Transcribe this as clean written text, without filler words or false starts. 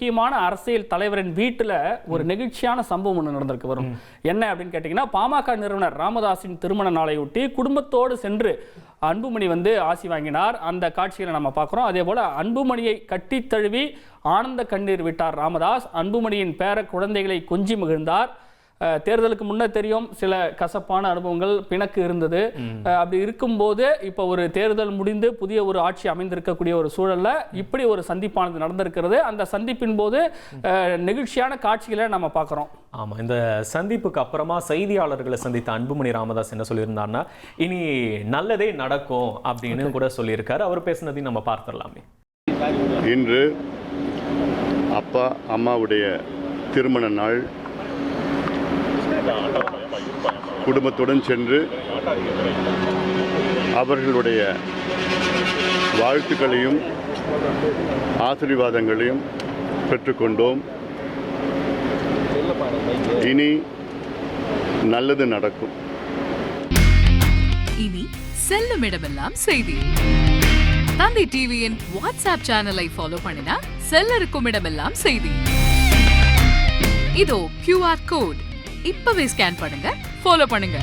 முக்கியமான அரசியல் தலைவரின் வீட்டில் ஒரு நெகிழ்ச்சியான சம்பவம் ஒன்று நடந்திருக்கு வரும். என்ன அப்படின்னு கேட்டிங்கன்னா, பாமக நிறுவனர் ராமதாஸின் திருமண நாளையொட்டி குடும்பத்தோடு சென்று அன்புமணி ஆசி வாங்கினார். அந்த காட்சிகளை நம்ம பார்க்குறோம். அதே போல் அன்புமணியை கட்டி தழுவி ஆனந்த கண்ணீர் விட்டார் ராமதாஸ். அன்புமணியின் பேர குழந்தைகளை கொஞ்சி மகிழ்ந்தார். தேர்தலுக்கு முன்னே தெரியும், சில கசப்பான அனுபவங்கள் பிணக்கு இருந்தது. அப்படி இருக்கும்போது இப்போ ஒரு தேர்தல் முடிந்து புதிய ஒரு ஆட்சி அமைந்திருக்கக்கூடிய ஒரு சூழல்ல இப்படி ஒரு சந்திப்பானது நடந்திருக்கிறது. அந்த சந்திப்பின் போது நெகிழ்ச்சியான காட்சிகளை நம்ம பார்க்குறோம். ஆமா, இந்த சந்திப்புக்கு அப்புறமா செய்தியாளர்களை சந்தித்த அன்புமணி ராமதாஸ் என்ன சொல்லியிருந்தாருன்னா, இனி நல்லதே நடக்கும் அப்படின்னு கூட சொல்லியிருக்காரு. அவர் பேசினதையும் நம்ம பார்த்துடலாமே. இன்று அப்பா அம்மாவுடைய திருமண நாள். குடும்பத்துடன் சென்று அவர்களுடைய வாழ்த்துக்களையும் ஆசீர்வாதங்களையும் பெற்றுக்கொண்டோம். இனி நல்லது நடக்கும். இனி செல்லும் இடமெல்லாம் செய்தி. தந்தி டிவியின் வாட்ஸ்அப் சேனலை ஃபாலோ பண்ணினா செல்ல இருக்கும் இடமெல்லாம் செய்தி. இதோ QR கோட் இப்பவே ஸ்கேன் பண்ணுங்க, ஃபாலோ பண்ணுங்க.